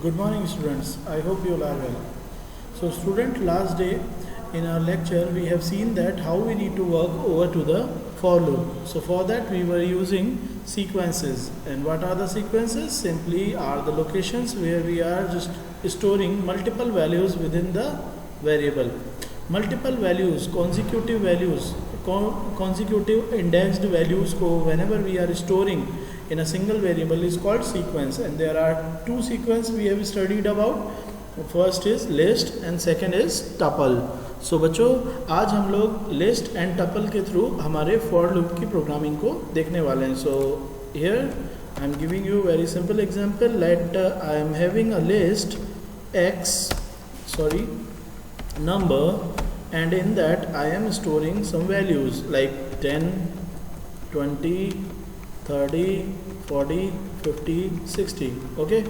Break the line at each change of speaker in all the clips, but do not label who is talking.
Good morning students, I hope you all are well. So student, last day in our lecture we have seen that how we need to work over to the for loop. So for that we were using sequences, and what are the sequences? Simply are the locations where we are just storing multiple values within the variable. Multiple values, consecutive indexed values को whenever we are storing in a single variable is called sequence, and there are two sequence we have studied about. First is list and second is tuple. So बच्चों, आज हम लोग list and tuple के through हमारे for loop की programming को देखने वाले हैं. So here I am giving you very simple example. Let I am having a list number, and in that I am storing some values like 10, 20, 30, 40, 50, 60. Okay,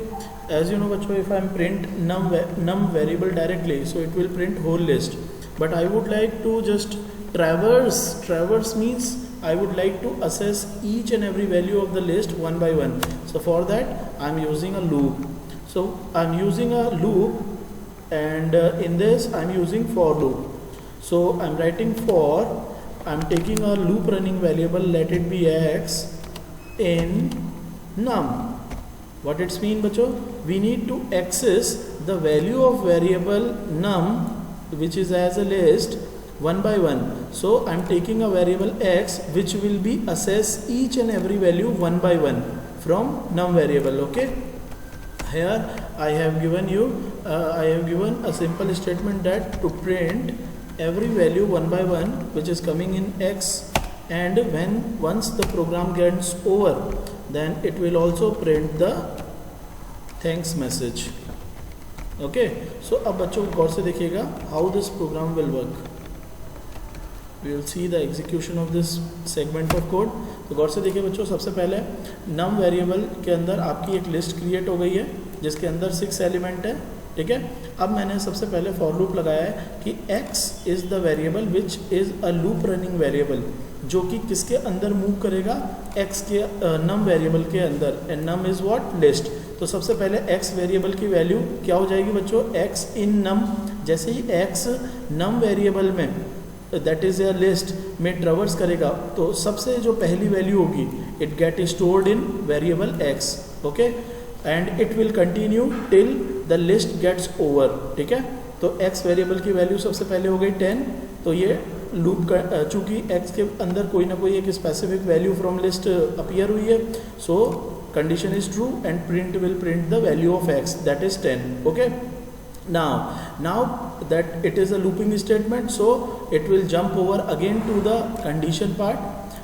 as you know bachcho, if I am print num variable directly, so it will print whole list, but I would like to just traverse means I would like to assess each and every value of the list one by one. So for that I am using a loop. So I am using a loop, and in this I am using for loop. So I am writing for, I am taking a loop running variable, let it be x in num. What it's mean bachcho? We need to access the value of variable num, which is as a list, one by one. So I'm taking a variable x which will be assess each and every value one by one from num variable. Okay, here I have given a simple statement that to print every value one by one which is coming in x, and once the program gets over, then it will also print the thanks message. Okay, so अब बच्चों गौर से देखिएगा how this program will work. We will see the execution of this segment of code. तो गौर से देखिए बच्चों, सबसे पहले num वेरिएबल के अंदर आपकी एक लिस्ट क्रिएट हो गई है जिसके अंदर 6 एलिमेंट है. ठीक है, अब मैंने सबसे पहले फॉर लूप लगाया है कि x is the variable which is a loop running variable, जो कि किसके अंदर मूव करेगा, x के नम वेरिएबल के अंदर, and num is what, list. तो सबसे पहले x वेरिएबल की वैल्यू क्या हो जाएगी बच्चों, x इन नम. जैसे ही x नम वेरिएबल में, दैट इज़ ए लिस्ट में ट्रेवर्स करेगा, तो सबसे जो पहली वैल्यू होगी it get stored in variable x. Okay, and it will continue till the list gets over. ठीक है, तो x वेरिएबल की वैल्यू सबसे पहले हो गई 10. तो ये लूप चूँकि x के अंदर कोई ना कोई एक specific value from list appear हुई है, सो condition is true and print will print the value of x, that is 10. Okay, now that it is a looping statement, so it will jump over again to the condition part.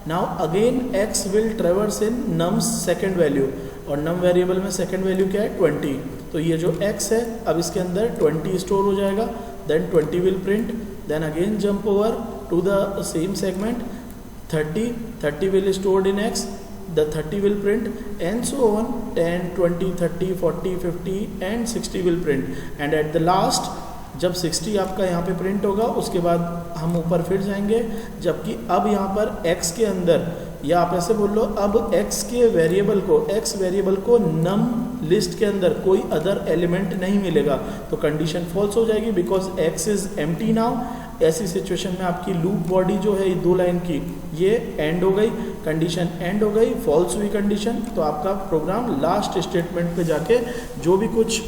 Now again x will traverse in num's second value, और num variable में second value क्या है, 20. तो ये जो x है अब इसके अंदर 20 स्टोर हो जाएगा, then 20 will print, then again jump over to the same segment, 30 will stored in x, the 30 will print, and so on, 10, 20, 30, 40, 50 and 60 will print, and at the last जब 60 आपका यहाँ पे प्रिंट होगा उसके बाद हम ऊपर फिर जाएंगे, जबकि अब यहाँ पर x के अंदर, या आप ऐसे बोल लो, अब x वेरिएबल को नम लिस्ट के अंदर कोई अदर एलिमेंट नहीं मिलेगा, तो कंडीशन फॉल्स हो जाएगी because x is empty now. ऐसी सिचुएशन में आपकी लूप बॉडी जो है दो लाइन की, ये एंड हो गई, कंडीशन एंड हो गई, फॉल्स हुई कंडीशन, तो आपका प्रोग्राम लास्ट स्टेटमेंट पे जाके जो भी कुछ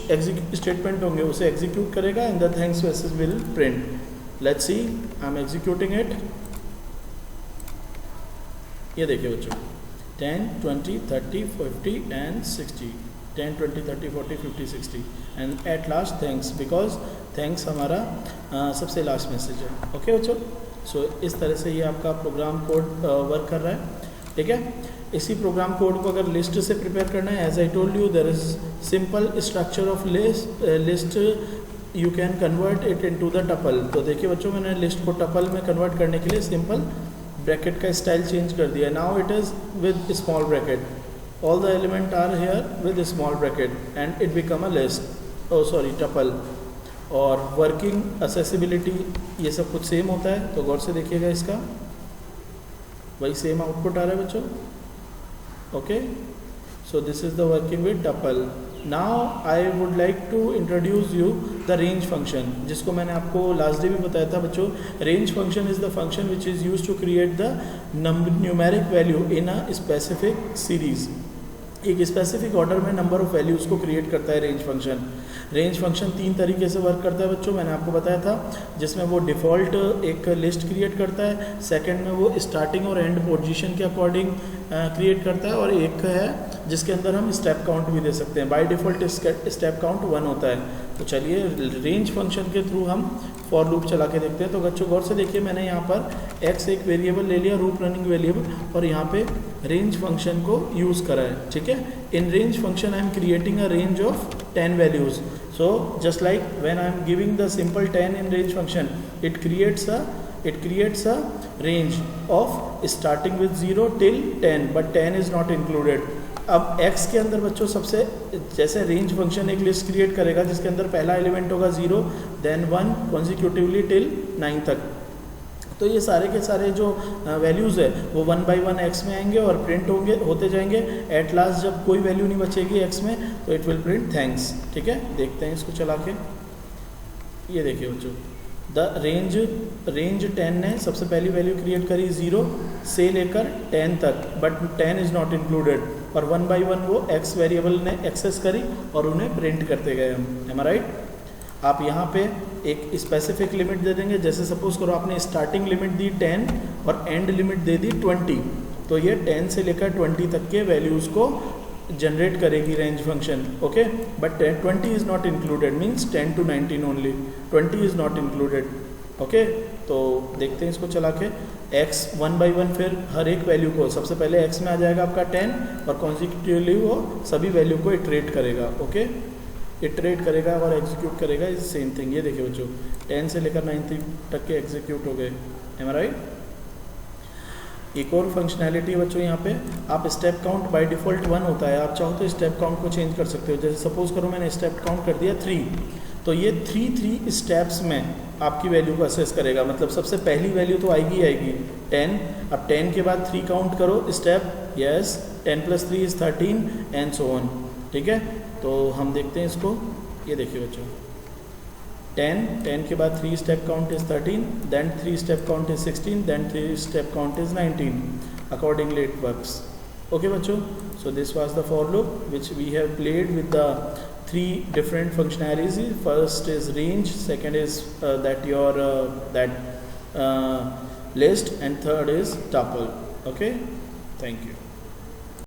स्टेटमेंट होंगे उसे एग्जीक्यूट करेगा, and the thanks message will print. Let's see, I am executing it. ये देखिए बच्चों, 10, 20, 30, 50 and 60, 10, 20, 30, 40, 50, 60, and at last thanks, because thanks हमारा सबसे लास्ट मैसेज है. ओके बच्चों, सो इस तरह से ये आपका प्रोग्राम कोड वर्क कर रहा है. ठीक है, इसी प्रोग्राम कोड को अगर लिस्ट से प्रिपेयर करना है, as I told you, there is simple structure of list, you can convert it into the tuple. तो देखिए बच्चों, मैंने लिस्ट को टपल में कन्वर्ट करने के लिए सिंपल ब्रैकेट का स्टाइल चेंज कर दिया. Now it is with small bracket, all the element are here with small bracket, and it become a list, tuple. और वर्किंग असेसिबिलिटी ये सब कुछ सेम होता है, तो गौर से देखिएगा, इसका वही सेम आउटपुट आ रहा है बच्चों. Okay, So this is the working with tuple. Now I would like to introduce you the range function, जिसको मैंने आपको लास्ट डे भी बताया था बच्चों. Range function is the function which is use to create the numeric value in a specific series. एक specific order में number of values को क्रिएट करता है रेंज फंक्शन. रेंज फंक्शन 3 तरीके से वर्क करता है बच्चों, मैंने आपको बताया था, जिसमें वो डिफ़ॉल्ट एक लिस्ट क्रिएट करता है, सेकंड में वो स्टार्टिंग और एंड पोजीशन के अकॉर्डिंग क्रिएट करता है, और एक है जिसके अंदर हम स्टेप काउंट भी दे सकते हैं. बाय डिफ़ॉल्ट स्टेप काउंट 1 होता है. तो चलिए रेंज फंक्शन के थ्रू हम फॉर लूप चला के देखते हैं. तो बच्चों गौर से देखिए, मैंने यहाँ पर x एक वेरिएबल ले लिया, रूट रनिंग वेरिएबल, और यहाँ पे रेंज फंक्शन को यूज़ करा है. ठीक है. In range function I am creating a range of 10 values. So just like when I am giving the simple 10 in range function, it creates a range of starting with 0 till 10, but 10 is not included. अब x के अंदर बच्चों सबसे, जैसे range function एक list create करेगा जिसके अंदर पहला एलिमेंट होगा 0, देन 1 कॉन्जिक्यूटिवली टिल 9 तक. तो ये सारे के सारे जो वैल्यूज़ है वो 1 by 1 x में आएंगे और प्रिंट होते जाएंगे. एट लास्ट जब कोई वैल्यू नहीं बचेगी x में तो इट विल प्रिंट थैंक्स. ठीक है. देखते हैं इसको चला के. ये देखिए बच्चों, द रेंज 10 ने सबसे पहली वैल्यू क्रिएट करी 0 से लेकर 10 तक, बट 10 इज़ नॉट इंक्लूडेड, और 1 by 1 वो x वेरिएबल ने एक्सेस करी और उन्हें प्रिंट करते गए हम. एम आई राइट. आप यहाँ पे एक स्पेसिफिक लिमिट दे देंगे. जैसे सपोज करो आपने स्टार्टिंग लिमिट दी 10 और एंड लिमिट दे दी 20, तो ये 10 से लेकर 20 तक के वैल्यूज़ को जनरेट करेगी range function. Okay. But 20 is not included, means 10 to 19 only, 20 is not included. Okay. तो देखते हैं इसको चला के. x 1 by 1 फिर हर एक वैल्यू को सबसे पहले x में आ जाएगा आपका 10, और कॉन्जिक्यूटिवली वो सभी वैल्यू को इटरेट करेगा. ओके. इटरेट करेगा और एग्जीक्यूट करेगा. Is same thing. ये देखिए बच्चों, 10 से लेकर 9 तक के एग्जीक्यूट हो गए. एम आई राइट. एक और फंक्शनैलिटी है बच्चों यहाँ पे, आप स्टेप काउंट बाय डिफ़ॉल्ट 1 होता है, आप चाहो तो स्टेप काउंट को चेंज कर सकते हो. जैसे सपोज करो मैंने स्टेप काउंट कर दिया 3, तो ये 3 स्टेप्स में आपकी वैल्यू को असेस करेगा. मतलब सबसे पहली वैल्यू तो आएगी 10. अब 10 के बाद 3 काउंट करो step. Yes, 10 + 3 = 13 and so on. ठीक है. तो हम देखते हैं इसको. ये देखिए बच्चों, 10 के बाद 3 step count is 13, then 3 step count is 16, then 3 step count is 19. Accordingly it works. Okay बच्चों. So this was the for loop which we have played with the 3 different functionalities. First is range, second is that list, and third is tuple. Okay. Thank you.